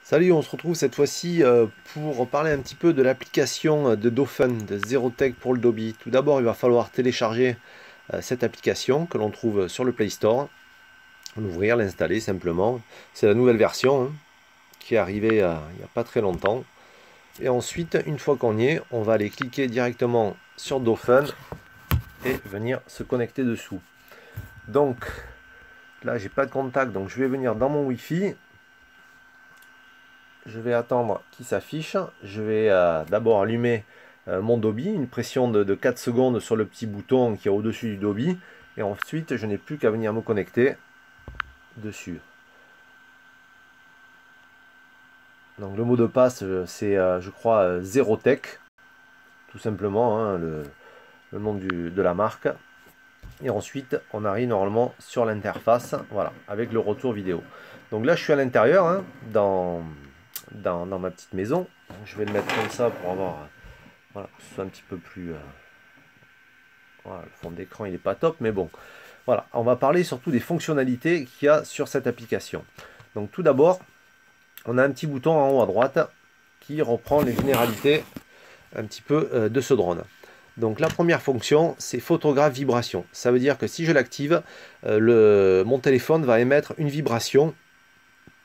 Salut, on se retrouve cette fois-ci pour parler un petit peu de l'application de Dauphin, de Zerotech pour le Dobby. Tout d'abord, il va falloir télécharger cette application que l'on trouve sur le Play Store, l'ouvrir, l'installer simplement. C'est la nouvelle version qui est arrivée il n'y a pas très longtemps. Et ensuite, une fois qu'on y est, on va aller cliquer directement sur Dauphin et venir se connecter dessous. Donc, là, j'ai pas de contact, donc je vais venir dans mon Wi-Fi. Je vais attendre qu'il s'affiche. Je vais d'abord allumer mon Dobby, une pression de 4 secondes sur le petit bouton qui est au-dessus du Dobby. Et ensuite, je n'ai plus qu'à venir me connecter dessus. Donc le mot de passe, c'est je crois Zerotech, tout simplement, hein, le nom de la marque. Et ensuite, on arrive normalement sur l'interface, voilà, avec le retour vidéo. Donc là, je suis à l'intérieur, hein, dans ma petite maison. Je vais le mettre comme ça pour avoir, voilà, que ce soit un petit peu plus... voilà, le fond d'écran, il n'est pas top, mais bon. Voilà, on va parler surtout des fonctionnalités qu'il y a sur cette application. Donc tout d'abord, on a un petit bouton en haut à droite qui reprend les généralités un petit peu de ce drone. Donc la première fonction, c'est photographe vibration. Ça veut dire que si je l'active, mon téléphone va émettre une vibration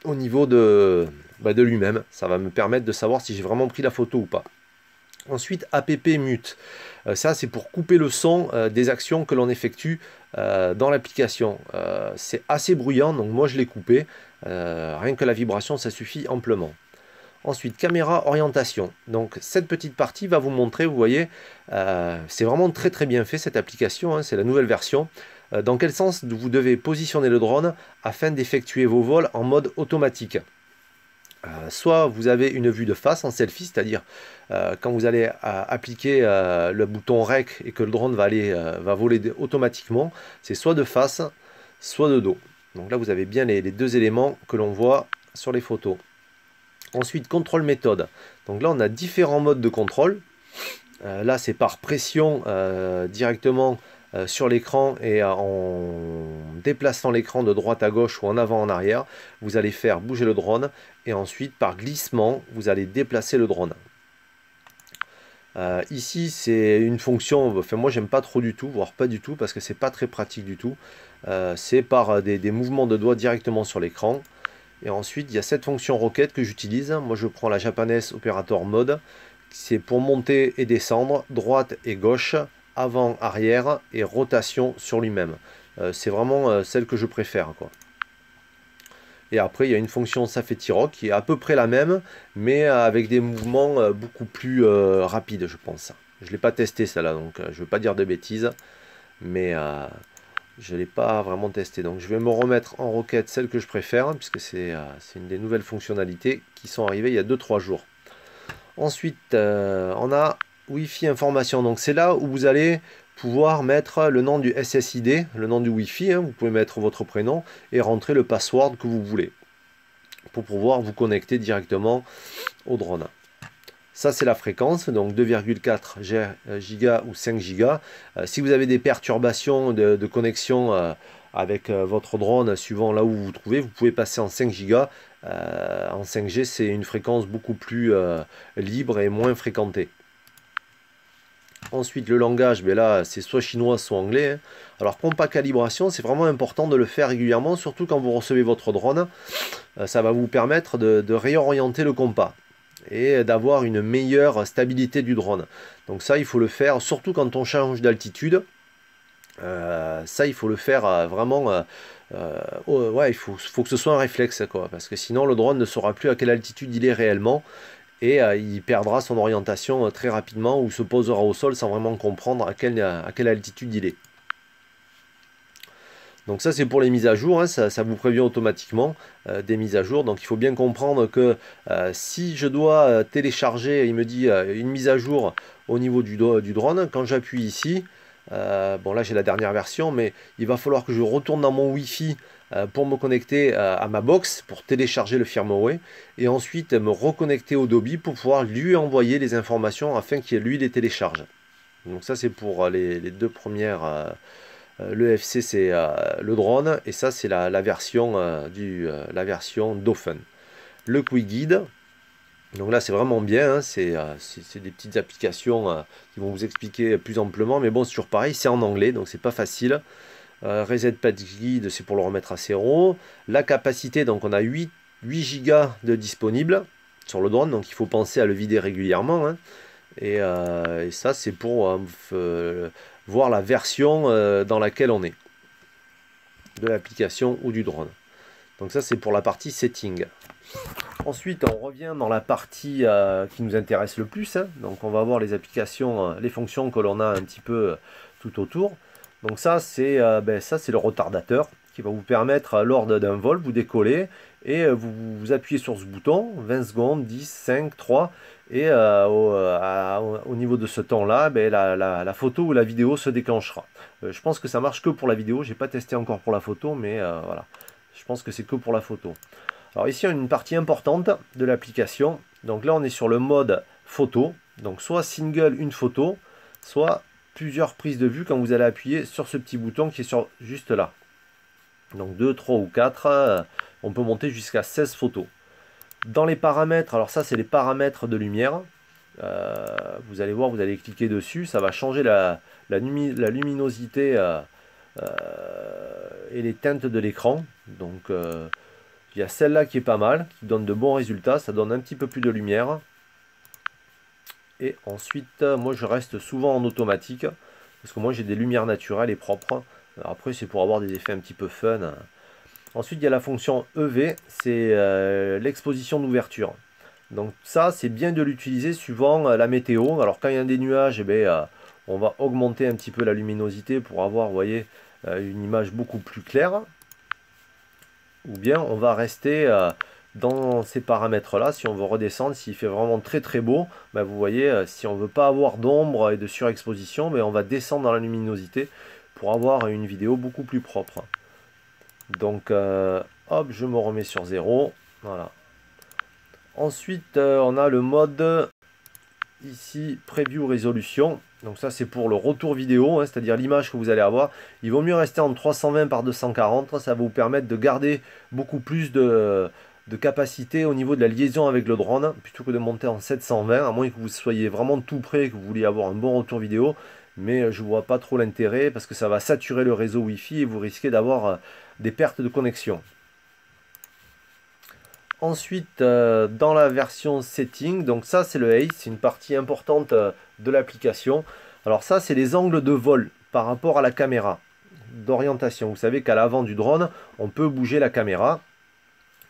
au niveau de lui-même. Ça va me permettre de savoir si j'ai vraiment pris la photo ou pas. Ensuite, app mute. Ça, c'est pour couper le son des actions que l'on effectue dans l'application. C'est assez bruyant, donc moi je l'ai coupé. Rien que la vibration, ça suffit amplement. Ensuite, caméra orientation. Donc cette petite partie va vous montrer, vous voyez, c'est vraiment très très bien fait cette application, hein, c'est la nouvelle version. Dans quel sens vous devez positionner le drone afin d'effectuer vos vols en mode automatique. Soit vous avez une vue de face en selfie, c'est-à-dire quand vous allez appliquer le bouton REC et que le drone va voler automatiquement, c'est soit de face, soit de dos. Donc là vous avez bien les deux éléments que l'on voit sur les photos. Ensuite, contrôle méthode. Donc là, on a différents modes de contrôle. Là, c'est par pression directement sur l'écran et en déplaçant l'écran de droite à gauche ou en avant en arrière, vous allez faire bouger le drone et ensuite, par glissement, vous allez déplacer le drone. Ici, c'est une fonction, enfin moi, j'aime pas trop du tout, voire pas du tout, parce que c'est pas très pratique du tout. C'est par des mouvements de doigts directement sur l'écran. Et ensuite, il y a cette fonction roquette que j'utilise. Moi, je prends la Japanese Operator Mode. C'est pour monter et descendre, droite et gauche, avant, arrière et rotation sur lui-même. C'est vraiment celle que je préfère, quoi. Et après, il y a une fonction Safety Rock qui est à peu près la même, mais avec des mouvements beaucoup plus rapides, je pense. Je ne l'ai pas testé, celle-là, donc je ne veux pas dire de bêtises, mais... je ne l'ai pas vraiment testé, donc je vais me remettre en roquette celle que je préfère, puisque c'est une des nouvelles fonctionnalités qui sont arrivées il y a 2-3 jours. Ensuite, on a Wi-Fi information, donc c'est là où vous allez pouvoir mettre le nom du SSID, le nom du Wi-Fi, hein, vous pouvez mettre votre prénom et rentrer le password que vous voulez, pour pouvoir vous connecter directement au drone. Ça, c'est la fréquence, donc 2,4 giga ou 5 gigas. Si vous avez des perturbations de connexion avec votre drone, suivant là où vous vous trouvez, vous pouvez passer en 5 gigas. En 5G, c'est une fréquence beaucoup plus libre et moins fréquentée. Ensuite, le langage, ben là, c'est soit chinois, soit anglais, hein. Alors, compas calibration, c'est vraiment important de le faire régulièrement, surtout quand vous recevez votre drone. Ça va vous permettre de réorienter le compas et d'avoir une meilleure stabilité du drone. Donc ça, il faut le faire, surtout quand on change d'altitude. Ça, il faut le faire vraiment... ouais, il faut que ce soit un réflexe, quoi, parce que sinon, le drone ne saura plus à quelle altitude il est réellement, et il perdra son orientation très rapidement, ou se posera au sol sans vraiment comprendre à quelle altitude il est. Donc ça, c'est pour les mises à jour, hein, ça vous prévient automatiquement des mises à jour. Donc il faut bien comprendre que si je dois télécharger, il me dit une mise à jour au niveau du drone, quand j'appuie ici, bon là j'ai la dernière version, mais il va falloir que je retourne dans mon Wi-Fi pour me connecter à ma box, pour télécharger le firmware, et ensuite me reconnecter au Dobby pour pouvoir lui envoyer les informations afin qu'il lui les télécharge. Donc ça c'est pour les deux premières... le FC c'est le drone et ça c'est la version Dauphin. le Quick Guide. Donc là c'est vraiment bien, hein, c'est des petites applications qui vont vous expliquer plus amplement, mais bon c'est toujours pareil, c'est en anglais donc c'est pas facile. Reset Page Guide, c'est pour le remettre à 0. La capacité, donc on a 8 Go de disponible sur le drone, donc il faut penser à le vider régulièrement, hein. Et ça c'est pour voir la version dans laquelle on est de l'application ou du drone. Donc ça c'est pour la partie setting. Ensuite on revient dans la partie qui nous intéresse le plus, hein. Donc on va voir les applications, les fonctions que l'on a un petit peu tout autour. Donc ça c'est le retardateur qui va vous permettre lors d'un vol, vous décollez et vous appuyez sur ce bouton, 20 secondes, 10, 5, 3 et au niveau de ce temps là, la photo ou la vidéo se déclenchera. Je pense que ça marche que pour la vidéo, j'ai pas testé encore pour la photo, mais voilà, je pense que c'est que pour la photo. Alors ici on a une partie importante de l'application, donc là on est sur le mode photo, donc soit single une photo, soit plusieurs prises de vue quand vous allez appuyer sur ce petit bouton qui est juste là. Donc 2, 3 ou 4, on peut monter jusqu'à 16 photos. Dans les paramètres, alors ça c'est les paramètres de lumière, vous allez voir, vous allez cliquer dessus, ça va changer la luminosité et les teintes de l'écran. Donc il y a celle-là qui est pas mal, qui donne de bons résultats, ça donne un petit peu plus de lumière. Et ensuite, moi je reste souvent en automatique, parce que moi j'ai des lumières naturelles et propres. Alors après c'est pour avoir des effets un petit peu fun. Ensuite il y a la fonction EV, c'est l'exposition d'ouverture. Donc ça c'est bien de l'utiliser suivant la météo. Alors quand il y a des nuages, on va augmenter un petit peu la luminosité pour avoir, vous voyez, une image beaucoup plus claire. Ou bien on va rester dans ces paramètres là. Si on veut redescendre, s'il fait vraiment très très beau, vous voyez, si on veut pas avoir d'ombre et de surexposition, on va descendre dans la luminosité pour avoir une vidéo beaucoup plus propre. Donc hop, je me remets sur 0, voilà. Ensuite on a le mode ici preview résolution. Donc ça c'est pour le retour vidéo, hein, c'est-à-dire l'image que vous allez avoir. Il vaut mieux rester en 320 par 240, ça va vous permettre de garder beaucoup plus de capacité au niveau de la liaison avec le drone, plutôt que de monter en 720, à moins que vous soyez vraiment tout près et que vous vouliez avoir un bon retour vidéo. Mais je vois pas trop l'intérêt parce que ça va saturer le réseau Wi-Fi et vous risquez d'avoir des pertes de connexion. Ensuite, dans la version setting, donc ça c'est le ACE, c'est une partie importante de l'application. Alors ça c'est les angles de vol par rapport à la caméra d'orientation. Vous savez qu'à l'avant du drone, on peut bouger la caméra.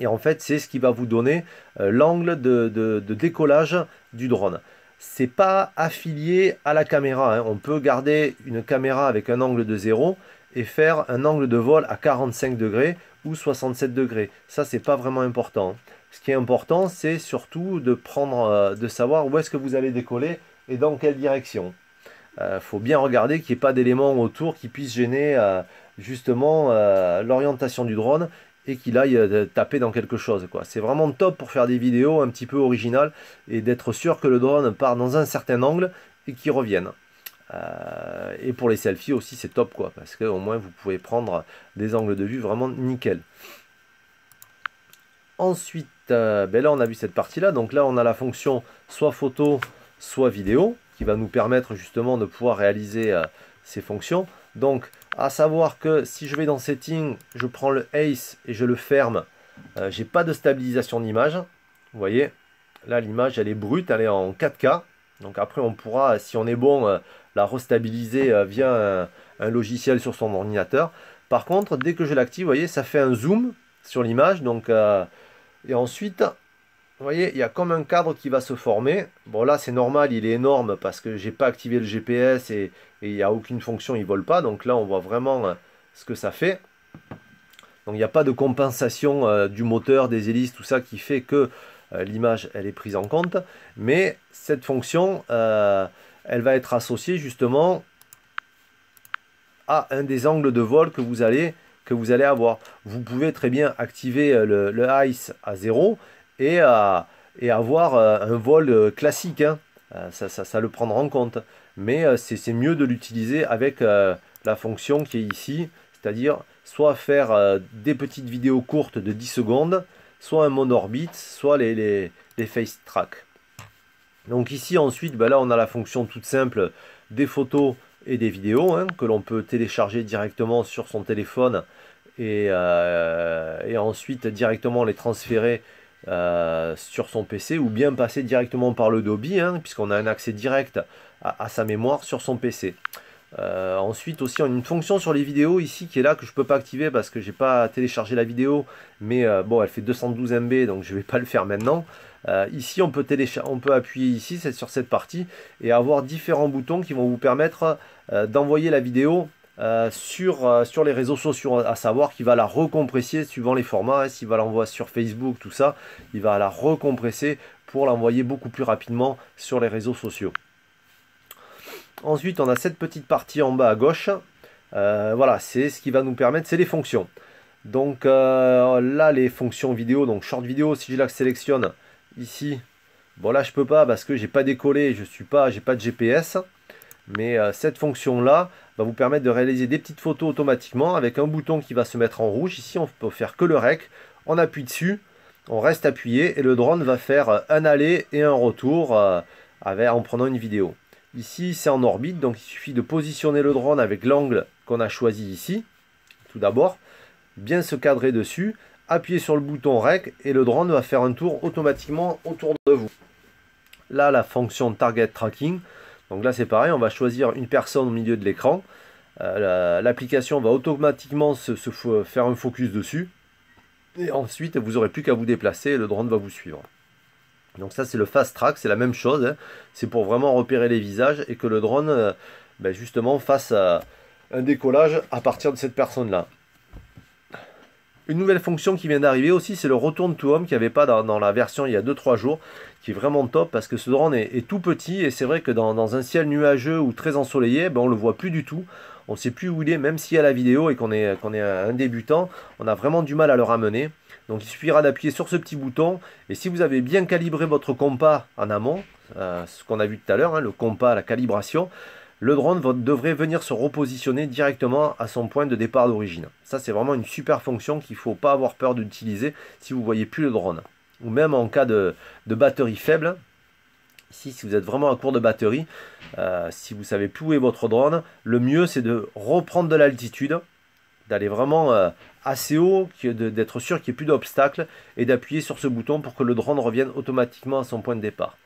Et en fait, c'est ce qui va vous donner l'angle de décollage du drone. C'est pas affilié à la caméra, hein. On peut garder une caméra avec un angle de 0 et faire un angle de vol à 45 degrés ou 67 degrés. Ça, c'est pas vraiment important. Ce qui est important, c'est surtout de savoir où est-ce que vous allez décoller et dans quelle direction. Faut bien regarder qu'il n'y ait pas d'éléments autour qui puissent gêner justement l'orientation du drone et qu'il aille taper dans quelque chose, quoi. C'est vraiment top pour faire des vidéos un petit peu originales et d'être sûr que le drone part dans un certain angle et qu'il revienne. Et pour les selfies aussi c'est top, quoi, parce qu'au moins vous pouvez prendre des angles de vue vraiment nickel. Ensuite, là on a vu cette partie là, donc là on a la fonction soit photo soit vidéo qui va nous permettre justement de pouvoir réaliser ces fonctions. Donc à savoir que si je vais dans Setting, je prends le ACE et je le ferme, j'ai pas de stabilisation d'image. Vous voyez, là l'image elle est brute, elle est en 4K. Donc après on pourra, si on est bon, la restabiliser via un logiciel sur son ordinateur. Par contre, dès que je l'active, vous voyez, ça fait un zoom sur l'image. Donc et ensuite, vous voyez, il y a comme un cadre qui va se former. Bon là c'est normal, il est énorme parce que j'ai pas activé le GPS et il n'y a aucune fonction, il vole pas. Donc là on voit vraiment ce que ça fait. Donc il n'y a pas de compensation du moteur, des hélices, tout ça qui fait que l'image elle est prise en compte. Mais cette fonction, elle va être associée justement à un des angles de vol que vous allez avoir. Vous pouvez très bien activer le ICE à 0 et avoir un vol classique, hein. Ça le prendra en compte. Mais c'est mieux de l'utiliser avec la fonction qui est ici, c'est-à-dire soit faire des petites vidéos courtes de 10 secondes, soit un mode orbite, soit les face track. Donc ici ensuite, ben là on a la fonction toute simple des photos et des vidéos hein, que l'on peut télécharger directement sur son téléphone et ensuite directement les transférer sur son PC ou bien passer directement par le Dobby hein, puisqu'on a un accès direct à sa mémoire sur son PC. Ensuite aussi on a une fonction sur les vidéos ici qui est là que je peux pas activer parce que j'ai pas téléchargé la vidéo, mais bon elle fait 212 MB donc je vais pas le faire maintenant. Ici on peut appuyer ici sur cette partie et avoir différents boutons qui vont vous permettre d'envoyer la vidéo sur les réseaux sociaux, à savoir qu'il va la recompresser suivant les formats hein, s'il va l'envoyer sur Facebook tout ça, il va la recompresser pour l'envoyer beaucoup plus rapidement sur les réseaux sociaux. Ensuite, on a cette petite partie en bas à gauche. Voilà, c'est ce qui va nous permettre, c'est les fonctions. Donc là, les fonctions vidéo, donc short vidéo, si je la sélectionne ici, bon là je peux pas parce que j'ai pas décollé, j'ai pas de GPS. Mais cette fonction-là va vous permettre de réaliser des petites photos automatiquement avec un bouton qui va se mettre en rouge. Ici, on peut faire que le rec. On appuie dessus, on reste appuyé et le drone va faire un aller et un retour en prenant une vidéo. Ici, c'est en orbite, donc il suffit de positionner le drone avec l'angle qu'on a choisi ici. Tout d'abord, bien se cadrer dessus, appuyer sur le bouton REC et le drone va faire un tour automatiquement autour de vous. Là, la fonction Target Tracking. Donc là, c'est pareil, on va choisir une personne au milieu de l'écran. L'application va automatiquement faire un focus dessus. Et ensuite, vous n'aurez plus qu'à vous déplacer et le drone va vous suivre. Donc ça c'est le fast track, c'est la même chose, hein. C'est pour vraiment repérer les visages et que le drone justement fasse un décollage à partir de cette personne là. Une nouvelle fonction qui vient d'arriver aussi, c'est le Return to Home, qu'il n'y avait pas dans la version il y a 2-3 jours, qui est vraiment top parce que ce drone est tout petit et c'est vrai que dans un ciel nuageux ou très ensoleillé, on ne le voit plus du tout. On ne sait plus où il est, même s'il y a la vidéo et qu'on est un débutant, on a vraiment du mal à le ramener. Donc il suffira d'appuyer sur ce petit bouton et si vous avez bien calibré votre compas en amont, ce qu'on a vu tout à l'heure, hein, le compas, la calibration, le drone devrait venir se repositionner directement à son point de départ d'origine. Ça c'est vraiment une super fonction qu'il ne faut pas avoir peur d'utiliser si vous ne voyez plus le drone. Ou même en cas de batterie faible. Ici, si vous êtes vraiment à court de batterie, si vous savez plus où est votre drone, le mieux c'est de reprendre de l'altitude, d'aller vraiment assez haut, d'être sûr qu'il n'y ait plus d'obstacles et d'appuyer sur ce bouton pour que le drone revienne automatiquement à son point de départ.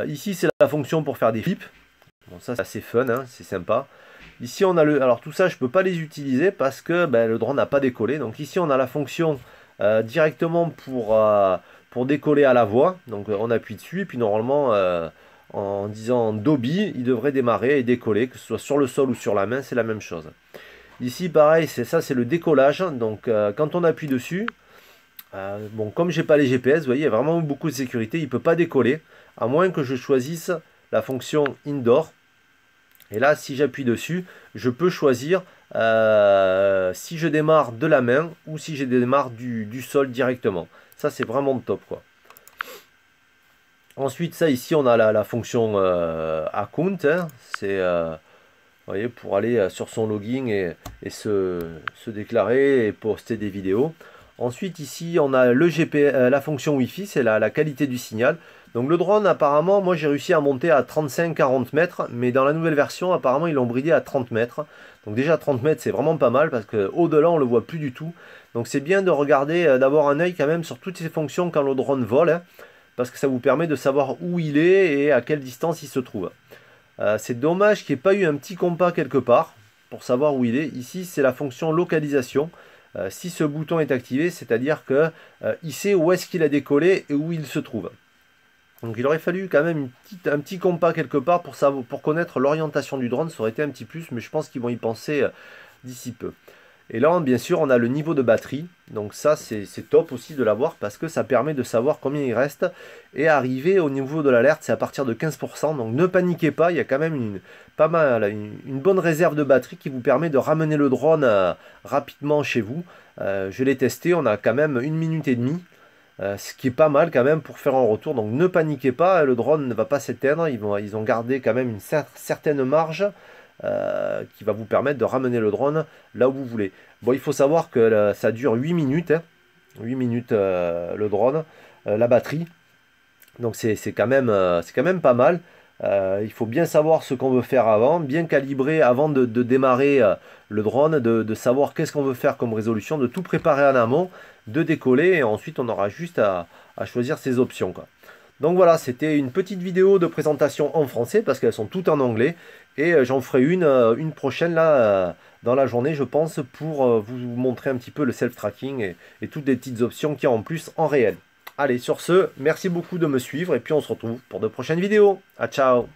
Ici, c'est la fonction pour faire des flips. Bon, ça c'est assez fun, hein, c'est sympa. Ici, on a alors tout ça, je ne peux pas les utiliser parce que le drone n'a pas décollé. Donc ici, on a la fonction directement pour décoller à la voix. Donc on appuie dessus et puis normalement en disant Dobby, il devrait démarrer et décoller, que ce soit sur le sol ou sur la main, c'est la même chose. Ici pareil, c'est le décollage. Donc quand on appuie dessus, bon comme j'ai pas les GPS, vous voyez, il y a vraiment beaucoup de sécurité, il ne peut pas décoller, à moins que je choisisse la fonction Indoor. Et là, si j'appuie dessus, je peux choisir si je démarre de la main ou si je démarre du sol directement. Ça, c'est vraiment top, quoi. Ensuite, ça ici, on a la fonction account. Hein. C'est vous voyez, pour aller sur son login et se déclarer et poster des vidéos. Ensuite, ici, on a le la fonction Wi-Fi, c'est la qualité du signal. Donc le drone, apparemment, moi j'ai réussi à monter à 35-40 mètres, mais dans la nouvelle version, apparemment, ils l'ont bridé à 30 mètres. Donc déjà 30 mètres, c'est vraiment pas mal, parce qu'au-delà, on ne le voit plus du tout. Donc c'est bien de regarder, d'avoir un œil quand même sur toutes ces fonctions quand le drone vole, hein, parce que ça vous permet de savoir où il est et à quelle distance il se trouve. C'est dommage qu'il n'y ait pas eu un petit compas quelque part, pour savoir où il est. Ici, c'est la fonction localisation. Si ce bouton est activé, c'est-à-dire qu'il sait où est-ce qu'il a décollé et où il se trouve. Donc il aurait fallu quand même un petit compas quelque part pour connaître l'orientation du drone, ça aurait été un petit plus, mais je pense qu'ils vont y penser d'ici peu. Et là, bien sûr, on a le niveau de batterie, donc ça c'est top aussi de l'avoir parce que ça permet de savoir combien il reste et arriver au niveau de l'alerte, c'est à partir de 15%, donc ne paniquez pas, il y a quand même une bonne réserve de batterie qui vous permet de ramener le drone rapidement chez vous. Je l'ai testé, on a quand même 1 minute et demie. Ce qui est pas mal quand même pour faire un retour, donc ne paniquez pas, le drone ne va pas s'éteindre, ils ont gardé quand même une certaine marge qui va vous permettre de ramener le drone là où vous voulez. Bon, il faut savoir que ça dure 8 minutes, hein, 8 minutes le drone, la batterie. Donc c'est quand même pas mal. Il faut bien savoir ce qu'on veut faire avant, bien calibrer avant de démarrer le drone, de savoir qu'est-ce qu'on veut faire comme résolution, de tout préparer en amont, de décoller et ensuite on aura juste à choisir ses options, quoi. Donc voilà, c'était une petite vidéo de présentation en français parce qu'elles sont toutes en anglais et j'en ferai une prochaine là dans la journée, je pense, pour vous montrer un petit peu le self-tracking et toutes les petites options qu'il y a en plus en réel. Allez, sur ce, merci beaucoup de me suivre et puis on se retrouve pour de prochaines vidéos. Ah, ciao!